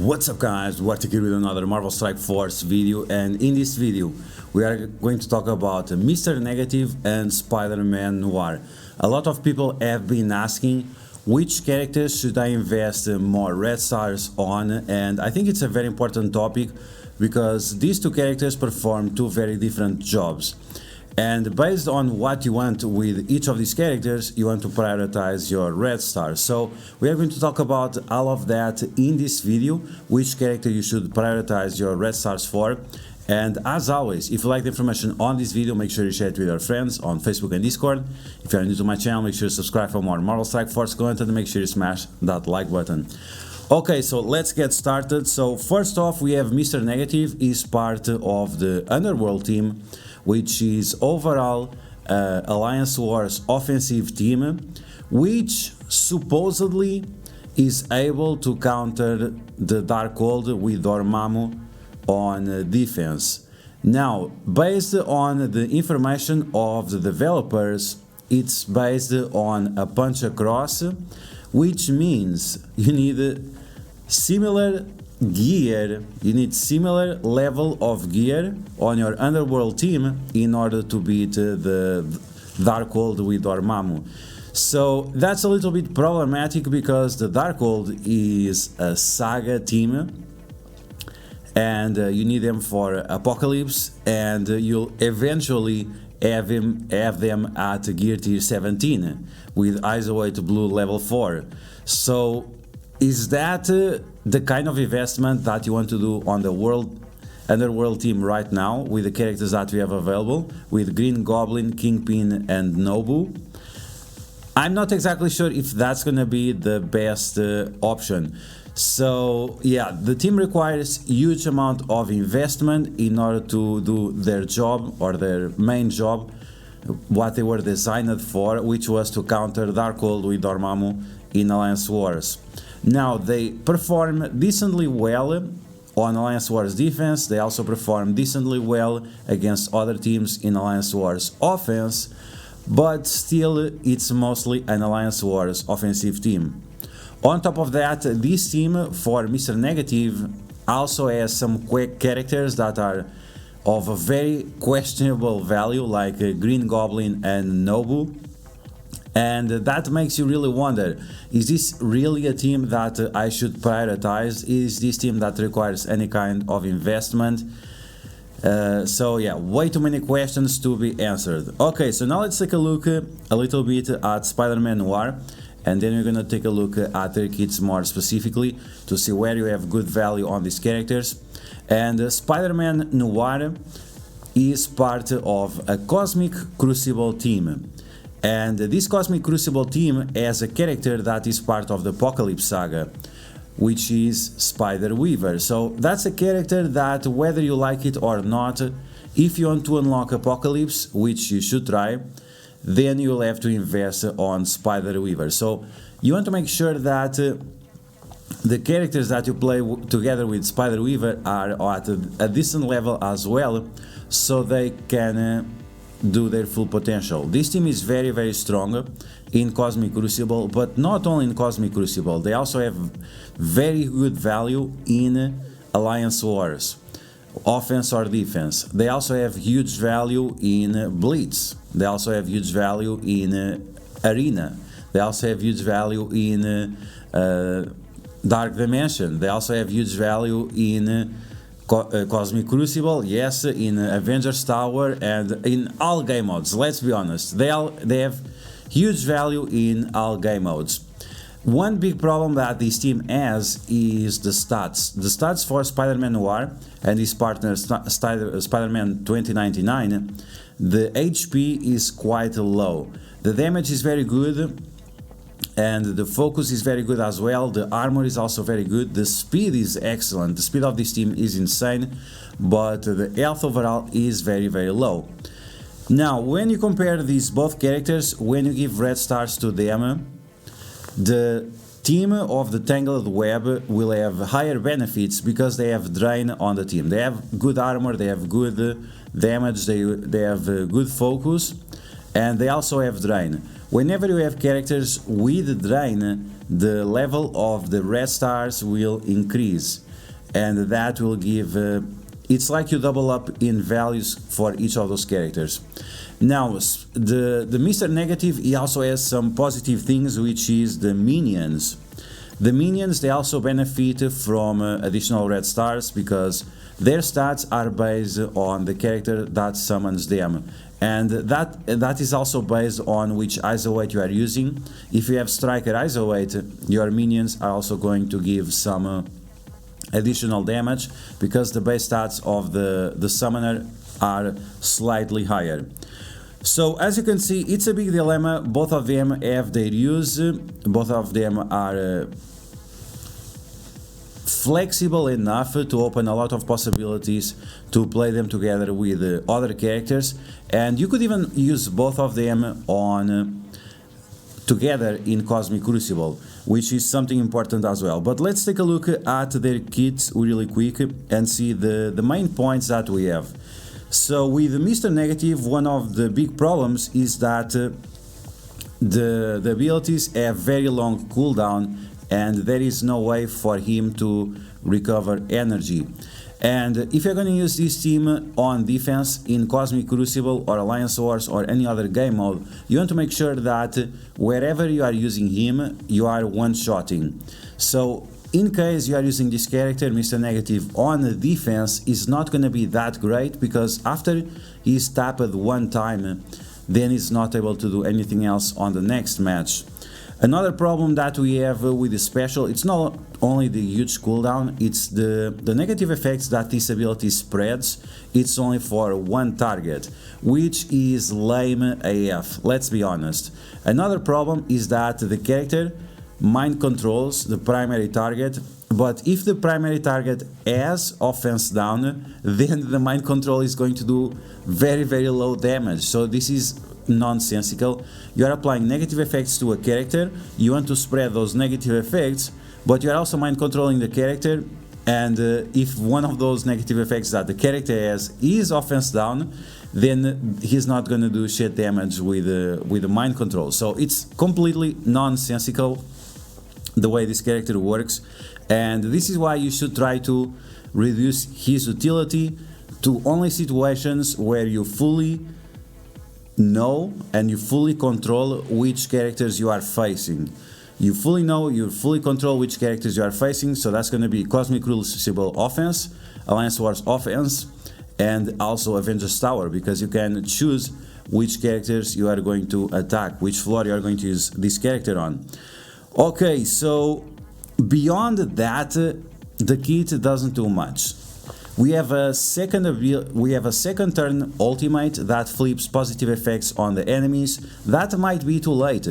What's up guys, DuArktik here with another Marvel Strike Force video, and in this video we are going to talk about Mr. Negative and Spider-Man Noir. A lot of people have been asking which characters should I invest more red stars on, and I think it's a very important topic because these two characters perform two very different jobs. And based on what you want with each of these characters, you want to prioritize your red stars. So we are going to talk about all of that in this video, which character you should prioritize your red stars for. And as always, if you like the information on this video, make sure you share it with your friends on Facebook and Discord. If you are new to my channel, make sure you subscribe for more Marvel Strike Force content and make sure you smash that like button. Okay, so let's get started. So first off, we have Mr. Negative. He's part of the Underworld team, which is overall Alliance Wars offensive team, which supposedly is able to counter the Darkhold with Dormammu on defense. Now, based on the information of the developers, it's based on a punch across, which means you need similar gear, you need similar level of gear on your Underworld team in order to beat the Darkhold with Dormammu. So that's a little bit problematic because the Darkhold is a saga team and you need them for Apocalypse, and you'll eventually have them at gear tier 17 with Isolate Blue level 4. So is that the kind of investment that you want to do on the Underworld team right now with the characters that we have available, with Green Goblin, Kingpin and Nobu? I'm not exactly sure if that's gonna be the best option. So yeah, the team requires huge amount of investment in order to do their job, or their main job, what they were designed for, which was to counter Darkhold with Dormammu in Alliance Wars. Now, they perform decently well on Alliance Wars defense. They also perform decently well against other teams in Alliance Wars offense, but still it's mostly an Alliance Wars offensive team. On top of that, this team for Mr. Negative also has some characters that are of a very questionable value, like Green Goblin and Nobu. And that makes you really wonder, is this really a team that I should prioritize? Is this team that requires any kind of investment? So yeah, way too many questions to be answered. Okay, so now let's take a look a little bit at Spider-Man Noir, and then we're gonna take a look at their kits more specifically to see where you have good value on these characters. And Spider-Man Noir is part of a Cosmic Crucible team. And this Cosmic Crucible team has a character that is part of the Apocalypse saga, which is Spider-Weaver. So that's a character that, whether you like it or not, if you want to unlock Apocalypse, which you should try, then you'll have to invest on Spider-Weaver. So you want to make sure that the characters that you play together with Spider-Weaver are at a decent level as well, so they can do their full potential. This team is very, very strong in Cosmic Crucible, but not only in Cosmic Crucible, they also have very good value in Alliance Wars, offense or defense. They also have huge value in Blitz. They also have huge value in Arena. They also have huge value in Dark Dimension. They also have huge value in Cosmic Crucible, yes, in Avengers Tower, and in all game modes. Let's be honest, they have huge value in all game modes. One big problem that this team has is the stats. The stats for Spider-Man Noir and his partner Spider-Man 2099, the HP is quite low. The damage is very good, and the focus is very good as well. The armor is also very good. The speed is excellent. The speed of this team is insane, but the health overall is very, very low. Now, when you compare these both characters, when you give red stars to them, the team of the Tangled Web will have higher benefits because they have Drain on the team. They have good armor, they have good damage, they have good focus, and they also have Drain. Whenever you have characters with Drain, the level of the red stars will increase. and that will give it's like you double up in values for each of those characters. Now the Mr. Negative, he also has some positive things, which is the minions. The minions, they also benefit from additional red stars because their stats are based on the character that summons them, and that is also based on which ISO weight you are using. If you have striker ISO weight, your minions are also going to give some additional damage because the base stats of the summoner are slightly higher. So as you can see, it's a big dilemma. Both of them have their use, both of them are flexible enough to open a lot of possibilities to play them together with other characters, and you could even use both of them on together in Cosmic Crucible, which is something important as well. But let's take a look at their kits really quick and see the main points that we have. So with Mr. Negative, one of the big problems is that the abilities have very long cooldown, and there is no way for him to recover energy. And if you're going to use this team on defense in Cosmic Crucible or Alliance Wars or any other game mode, you want to make sure that wherever you are using him, you are one-shotting. So in case you are using this character, Mr. Negative, on defense, is not going to be that great, because after he's tapped one time, then he's not able to do anything else on the next match. Another problem that we have with the special, it's not only the huge cooldown, it's the negative effects that this ability spreads. It's only for one target, which is lame AF, let's be honest. Another problem is that the character mind controls the primary target, but if the primary target has offense down, then the mind control is going to do very low damage. So this is nonsensical. You are applying negative effects to a character, you want to spread those negative effects, but you are also mind controlling the character, and if one of those negative effects that the character has is offense down, then he's not going to do shit damage with the mind control. So it's completely nonsensical the way this character works, and this is why you should try to reduce his utility to only situations where you fully know and you fully control which characters you are facing. You fully know, you fully control which characters you are facing, so that's going to be Cosmic Crucible offense, Alliance Wars offense, and also Avengers Tower, because you can choose which characters you are going to attack, which floor you are going to use this character on. Okay, so beyond that, the kit doesn't do much. We have a second turn ultimate that flips positive effects on the enemies. That might be too late.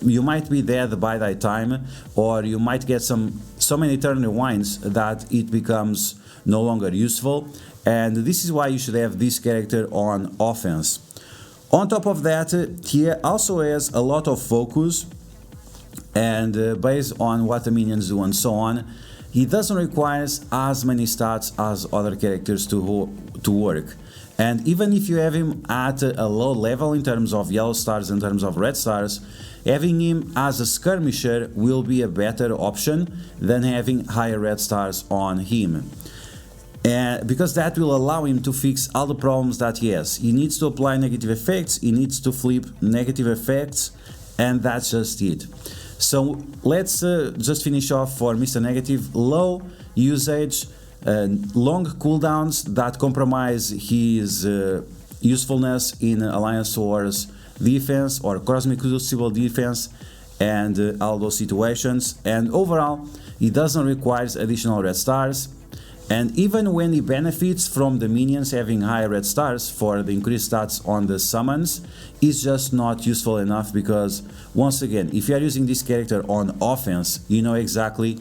You might be dead by that time, or you might get so many turn rewinds that it becomes no longer useful, and this is why you should have this character on offense. On top of that, he also has a lot of focus, and based on what the minions do and so on, he doesn't require as many stats as other characters to work. And even if you have him at a low level in terms of yellow stars, in terms of red stars, having him as a skirmisher will be a better option than having higher red stars on him. Because that will allow him to fix all the problems that he has. He needs to apply negative effects, he needs to flip negative effects, and that's just it. So let's just finish off for Mr. Negative. Low usage, long cooldowns that compromise his usefulness in Alliance Wars defense or Cosmic Crucible defense, and all those situations. And overall, he doesn't require additional red stars. And even when he benefits from the minions having high red stars for the increased stats on the summons, it's just not useful enough, because once again, if you are using this character on offense, you know exactly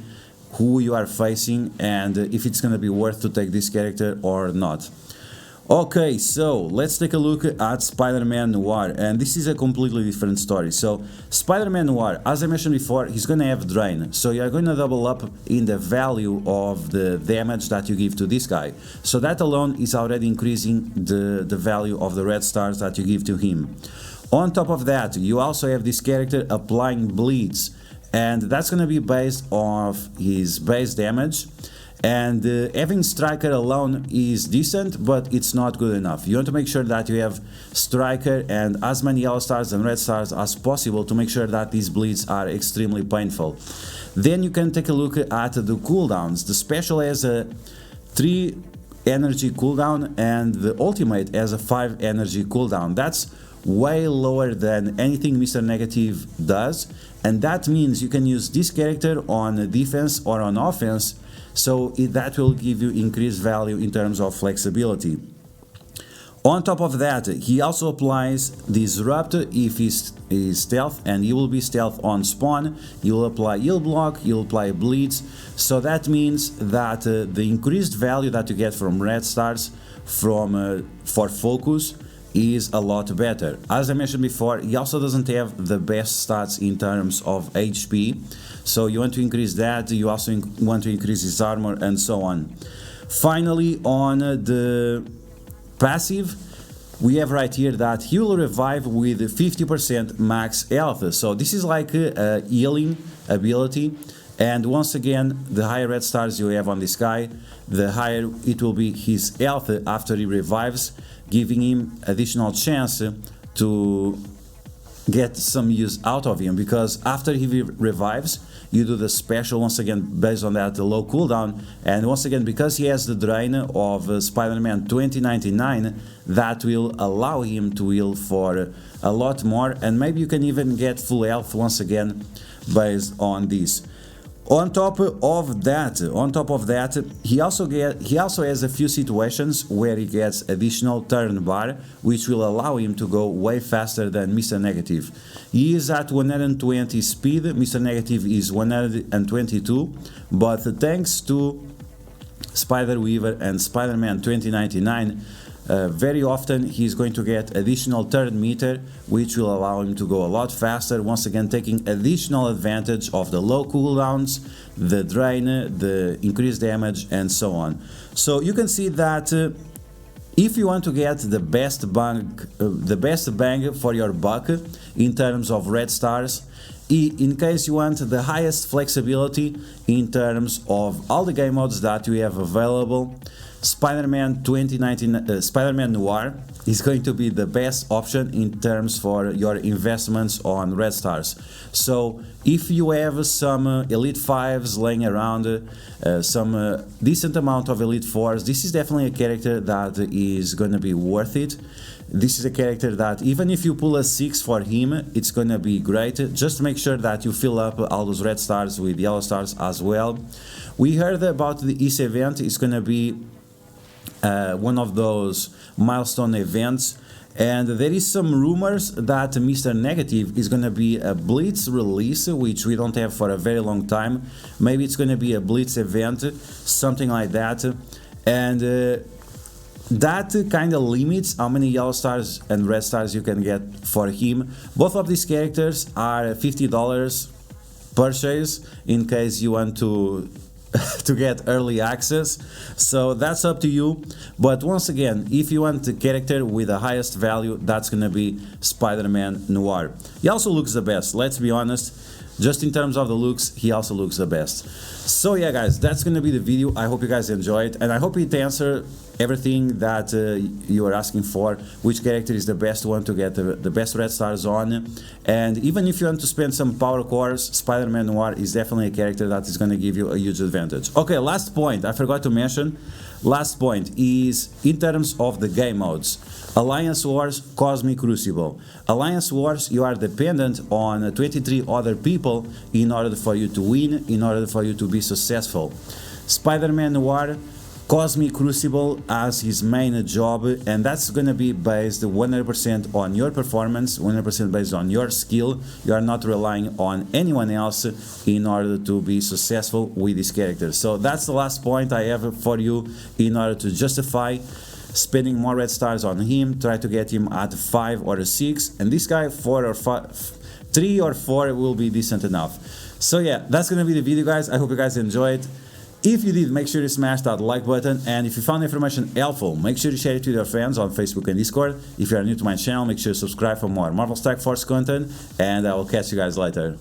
who you are facing and if it's gonna be worth to take this character or not. Okay, so let's take a look at Spiderman Noir, and this is a completely different story. So Spiderman Noir, as I mentioned before, he's gonna have drain, so you're gonna double up in the value of the damage that you give to this guy. So that alone is already increasing the value of the red stars that you give to him. On top of that, you also have this character applying bleeds, and that's gonna be based off his base damage. And having striker alone is decent, but it's not good enough. You want to make sure that you have striker and as many yellow stars and red stars as possible to make sure that these bleeds are extremely painful. Then you can take a look at the cooldowns. The special has a 3 energy cooldown and the ultimate has a 5 energy cooldown. That's way lower than anything Mr. Negative does, and that means you can use this character on defense or on offense, so that will give you increased value in terms of flexibility. On top of that, he also applies Disrupt if he's stealth, and he will be stealth on spawn. He will apply heal block, he will apply bleeds, so that means that the increased value that you get from red stars for focus is a lot better. As I mentioned before, he also doesn't have the best stats in terms of HP, so you want to increase that, you also want to increase his armor and so on. Finally, on the passive, we have right here that he will revive with 50% max health, so this is like a healing ability. And once again, the higher red stars you have on this guy, the higher it will be his health after he revives, giving him additional chance to get some use out of him, because after he revives, you do the special once again based on that low cooldown, and once again because he has the drain of Spider-Man 2099, that will allow him to heal for a lot more, and maybe you can even get full health once again based on this. On top of that, he also has a few situations where he gets additional turn bar, which will allow him to go way faster than Mr. Negative. He is at 120 speed, Mr. Negative is 122, but thanks to Spider-Weaver and Spider-Man 2099, very often he's going to get additional turn meter, which will allow him to go a lot faster, once again taking additional advantage of the low cooldowns, the drain, the increased damage, and so on. So you can see that if you want to get the best bang for your buck in terms of red stars, in case you want the highest flexibility in terms of all the game modes that you have available, Spider-Man Noir is going to be the best option in terms for your investments on red stars. So if you have some Elite 5s laying around, some decent amount of Elite 4s, this is definitely a character that is going to be worth it. This is a character that even if you pull a 6 for him, it's going to be great. Just make sure that you fill up all those red stars with yellow stars as well. We heard about the East event. It's going to be one of those milestone events, and there is some rumors that Mr. Negative is going to be a Blitz release, which we don't have for a very long time. Maybe it's going to be a Blitz event, something like that, and that kind of limits how many yellow stars and red stars you can get for him. Both of these characters are $50 purchase in case you want to get early access, so that's up to you. But once again, if you want the character with the highest value, that's gonna be Spider-Man Noir. He also looks the best, let's be honest. Just in terms of the looks, he also looks the best. So yeah guys, that's gonna be the video. I hope you guys enjoyed, and I hope it answered everything that you were asking for. Which character is the best one to get the best red stars on, and even if you want to spend some power cores, Spider-Man Noir is definitely a character that is going to give you a huge advantage. Okay, last point I forgot to mention. Last point is in terms of the game modes. Alliance Wars, Cosmic Crucible. Alliance Wars, you are dependent on 23 other people in order for you to win, in order for you to be successful. Spider-Man Noir, Cosmic Crucible as his main job, and that's gonna be based 100% on your performance, 100% based on your skill. You are not relying on anyone else in order to be successful with this character. So that's the last point I have for you in order to justify spending more red stars on him. Try to get him at 5 or 6, and this guy 4 or 5, 3 or 4 will be decent enough. So yeah, that's gonna be the video guys. I hope you guys enjoyed. If you did, make sure you smash that like button, and if you found the information helpful, make sure you share it with your friends on Facebook and Discord. If you are new to my channel, make sure you subscribe for more Marvel Strike Force content, and I will catch you guys later.